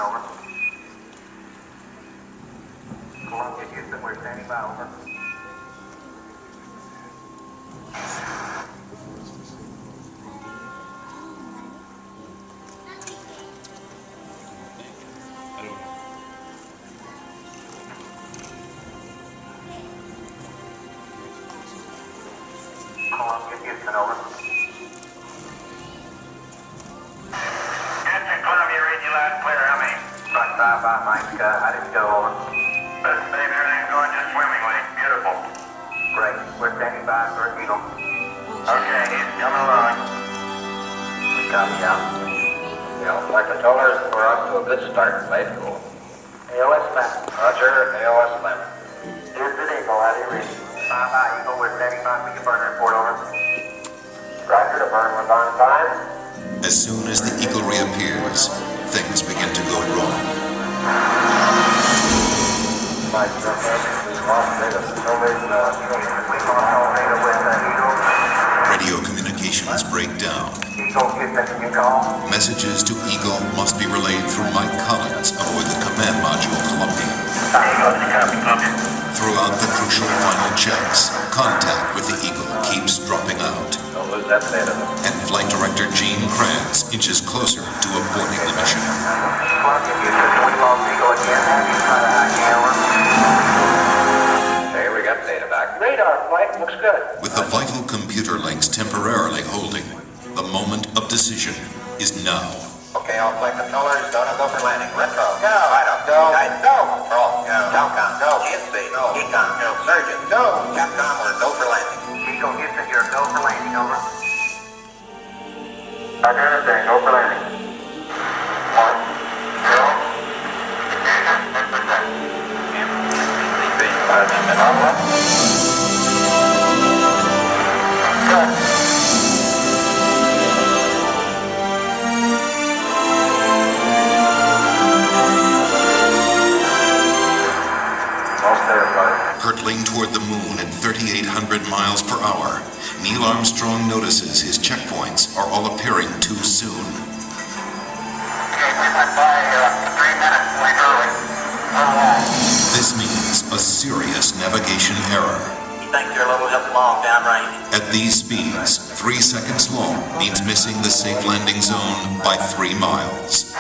over. Columbia, Houston, we're standing by, over. Columbia, Houston, over. Houston, Columbia, read you loud and clear. How many? Front 5 by Mike Scott. How did it go, over? Babe, everything's going just swimmingly. Beautiful. Great. We're standing by for Eagle. Okay, he's coming along. We copy out. Like the tollers, we're off to a good start. Play it cool. AOS map. Roger, AOS 11. Houston, Eagle. How do you read? 5 by Eagle. We're standing by for your burn report, over. Roger, the burn was on time. As soon as the Eagle reappears, things begin to go wrong. Mike, we've lost data. We lost all data with Eagle. Radio communications break down. Eagle, Houston, can you call? Messages to Eagle must be relayed through Mike Collins aboard the command module Columbia. Throughout the crucial final checks, contact with the Eagle keeps dropping out, Don't lose that data. and Flight Director Gene Kranz inches closer to aborting the mission. Columbia, Houston, we lost Eagle again. Have you tried to hack me, over? Okay, we got data back. Radar flight looks good. With the vital computer links temporarily holding, the moment of decision is now. Okay, all flight controllers, don't go for landing. Retro. Go. Fido. Go. Guide. Go. Control. Go. Telcom. Go. GSC. Go. Econ. Go. Surgeon. Go. Capcom, we're go for landing. Eagle, Houston, you're go for landing, over. Roger, understand. Go for landing. 1, 0. Good. Hurtling toward the moon at 3,800 miles per hour, Neil Armstrong notices his checkpoints are all appearing too soon. Okay, we went by 3 minutes late early. This means a serious navigation error. You think you're a little bit long downrange? At these speeds, 3 seconds long means missing the safe landing zone by 3 miles.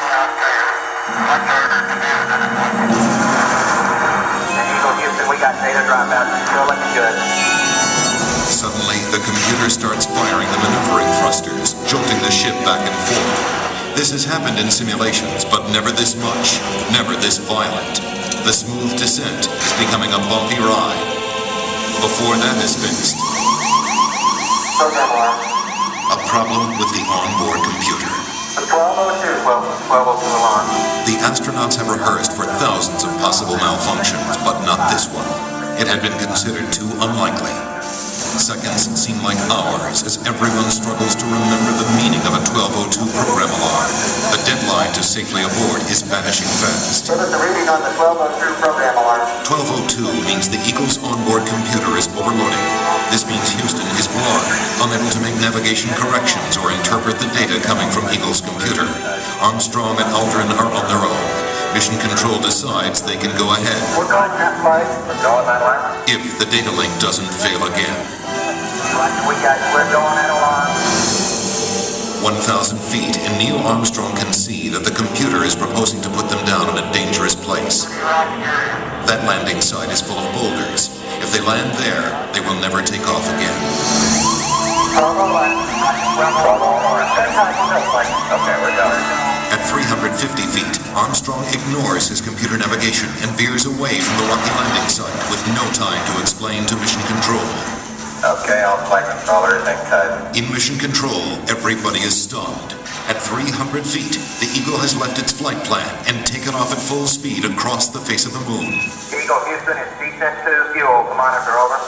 Eagle, Houston, we got data dropout. Still looking good. Suddenly, the computer starts firing the maneuvering thrusters, jolting the ship back and forth. This has happened in simulations, but never this much, never this violent. The smooth descent is becoming a bumpy ride. Before that is fixed, Program alarm. a problem with the onboard computer. 1202, 1202 alarm. The astronauts have rehearsed for thousands of possible malfunctions, but not this one. It had been considered too unlikely. Seconds seem like hours as everyone struggles to remember the meaning of a 1202 program alarm. The deadline to safely abort is vanishing fast. So there's a reading on the 1202 program alarm. 1202 means the Eagle's onboard computer is overloading. This means Houston is blind, unable to make navigation corrections or interpret the data coming from Eagle's computer. Armstrong and Aldrin are on their own. Mission Control decides they can go ahead We're going that flight. We're going that way. if the data link doesn't fail again. Roger, we're going that alarm. 1,000 feet, and Neil Armstrong can see that the computer is proposing to put them down in a dangerous place. That landing site is full of boulders. If they land there, they will never take off again. Okay, we're going. At 350 feet, Armstrong ignores his computer navigation and veers away from the rocky landing site with no time to explain to Mission Control. Okay, all flight controllers, and cut. In Mission Control, everybody is stunned. At 300 feet, the Eagle has left its flight plan and taken off at full speed across the face of the moon. Eagle, Houston, is C-2 fuel. Monitor, over.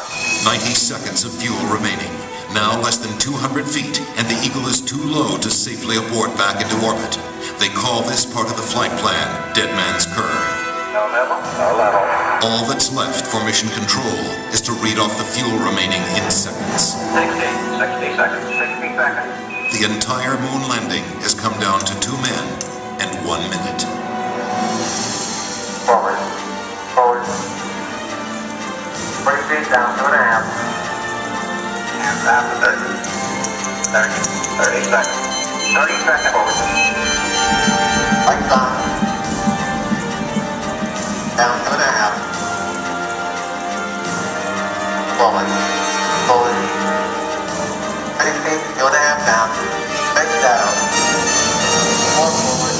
90 seconds of fuel remaining. Now less than 200 feet, and the Eagle is too low to safely abort back into orbit. They call this part of the flight plan Dead Man's Curve. No level? No level. All that's left for Mission Control is to read off the fuel remaining in seconds. 60 seconds. 60 seconds. The entire moon landing has come down to 2 men and 1 minute. 2.5. And stop to 30 seconds. 30 seconds. Forward. Lights on. Down 2.5. Forward. Forward. 30 feet, 2.5 down. Straight down. 4 forward.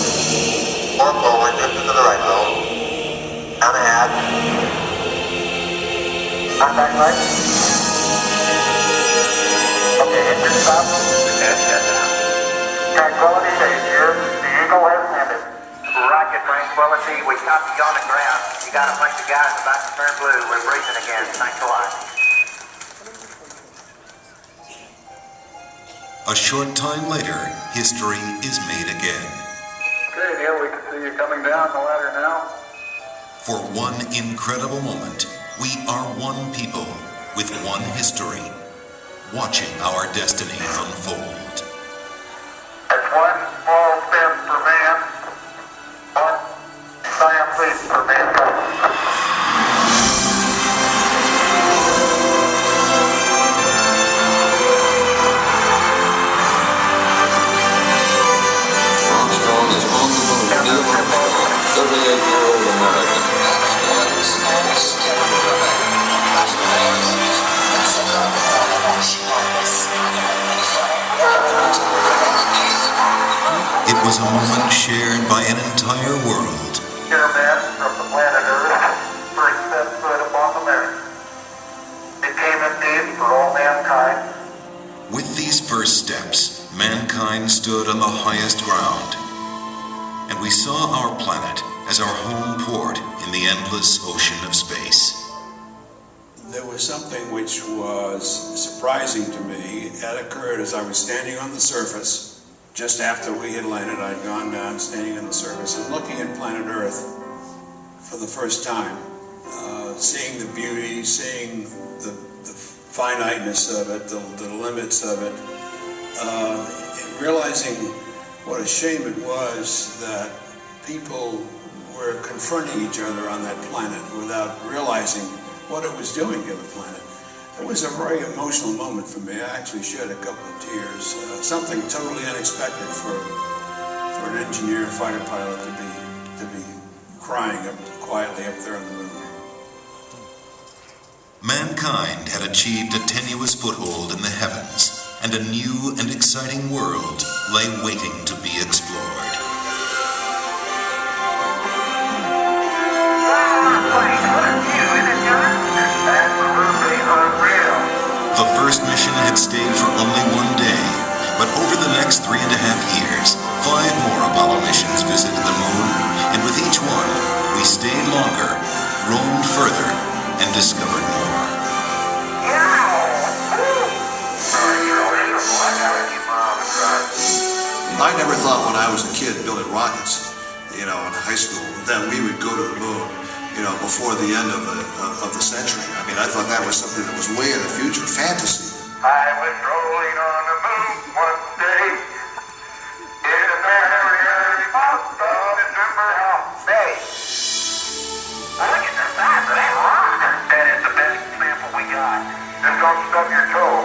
4 forward, just to the right roll. Down a half. Contact light. Okay, engine stop. Shut down. Tranquility Base here. The Eagle has landed. Roger, Tranquility. We copy you on the ground. You got a bunch of guys about to turn blue. We're breathing again. Thanks a lot. A short time later, history is made again. Okay, Neil, we can see you coming down the ladder now. For one incredible moment, we are one people with one history, watching our destiny unfold. It's one small step for man, one giant leap for mankind. Armstrong is on the moon. Neil Armstrong, 38-year-old American. It was a moment shared by an entire world. Here, man, from the planet Earth, first set foot upon the moon. It came indeed for all mankind. With these first steps, mankind stood on the highest ground, and we saw our planet as our home port in the endless ocean of space. There was something which was surprising to me. That occurred as I was standing on the surface. Just after we had landed, I'd gone down, standing on the surface, and looking at planet Earth for the first time. Seeing the beauty, seeing the finiteness of it, the limits of it. And realizing what a shame it was that people were confronting each other on that planet without realizing what it was doing to the planet. It was a very emotional moment for me. I actually shed a couple of tears. Something totally unexpected for an engineer, fighter pilot to be crying up quietly up there on the moon. Mankind had achieved a tenuous foothold in the heavens, and a new and exciting world lay waiting to be explored. The first mission had stayed for only 1 day, but over the next 3.5 years, 5 more Apollo missions visited the moon, and with each one, we stayed longer, roamed further, and discovered more. I never thought when I was a kid building rockets, in high school, that we would go to the moon, before the end of the century. I mean, I thought that was something that was way in the future, fantasy. I was rolling on the moon one day in a very hot December day. Look at the size of that rock. That is the best example we got. Just don't stub your toe.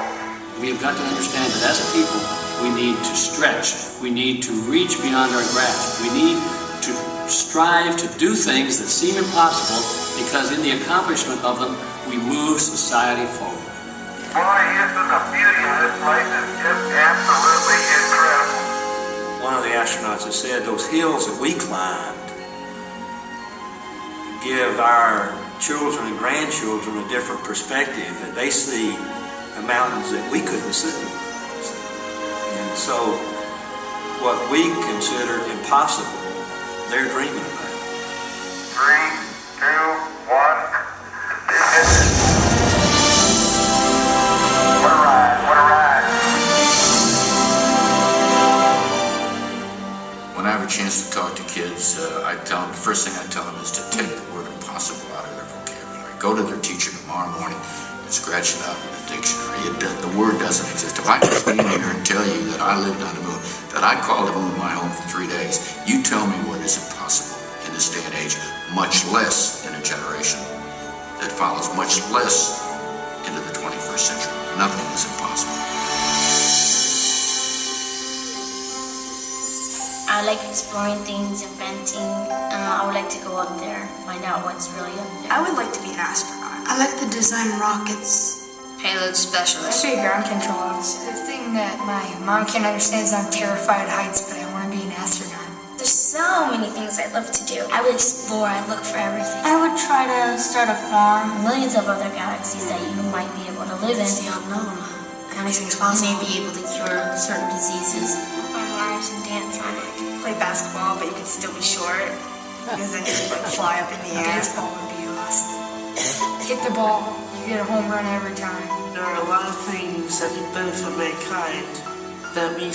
We have got to understand that as a people, we need to stretch. We need to reach beyond our grasp. We need to strive to do things that seem impossible, because in the accomplishment of them, we move society forward. Boy, isn't the beauty of this place is just absolutely incredible. One of the astronauts has said those hills that we climbed give our children and grandchildren a different perspective, that they see the mountains that we couldn't see. And so what we considered impossible, they're dreaming about. 3, 2, 1. What a ride, what a ride. When I have a chance to talk to kids, I tell them, the first thing I tell them is to take the word impossible out of their vocabulary. Go to their teacher tomorrow morning and scratch it out in the dictionary. The word doesn't exist. If I can stand here and tell you that I lived on the moon, that I called the moon my home for 3 days, you tell me what is impossible in this day and age, much less in a generation that follows, much less into the 21st century. Nothing is impossible. I like exploring things, inventing. I would like to go up there, find out what's really up there. I would like to be an astronaut. I like to design rockets. Payload specialist. I be ground control. The thing that my mom can't understand is I'm terrified of heights, but I want to be an astronaut. There's so many things I'd love to do. I would explore, I'd look for everything. I would try to start a farm. Millions of other galaxies that you might be able to live in. It's the unknown. Anything's possible. You may be able to cure certain diseases. On Mars and dance on it. Play basketball, but you could still be short. Because then you could fly up in the air. Baseball would be awesome. Hit the ball, you get a home run every time. There are a lot of things that could benefit mankind that we,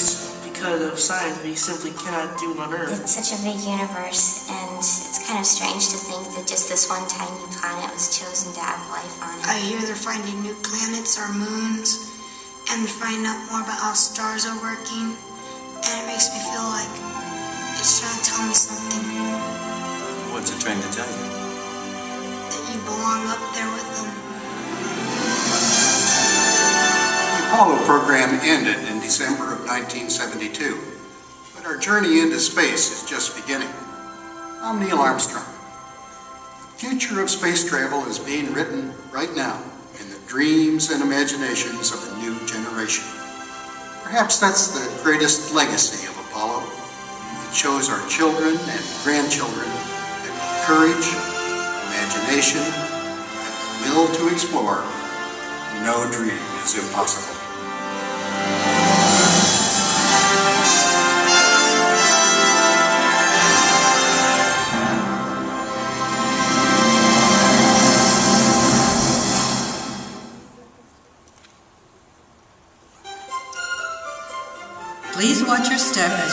because of science, we simply cannot do on Earth. It's such a big universe, and it's kind of strange to think that just this one tiny planet was chosen to have life on it. I hear they're finding new planets or moons, and they're finding out more about how stars are working, and it makes me feel like it's trying to tell me something. What's it trying to tell you? That you belong up there with them. The Apollo program ended in December of 1972, but our journey into space is just beginning. I'm Neil Armstrong. The future of space travel is being written right now in the dreams and imaginations of a new generation. Perhaps that's the greatest legacy of Apollo. It shows our children and grandchildren that with courage, imagination, and the will to explore, no dream is impossible. Please watch your step as you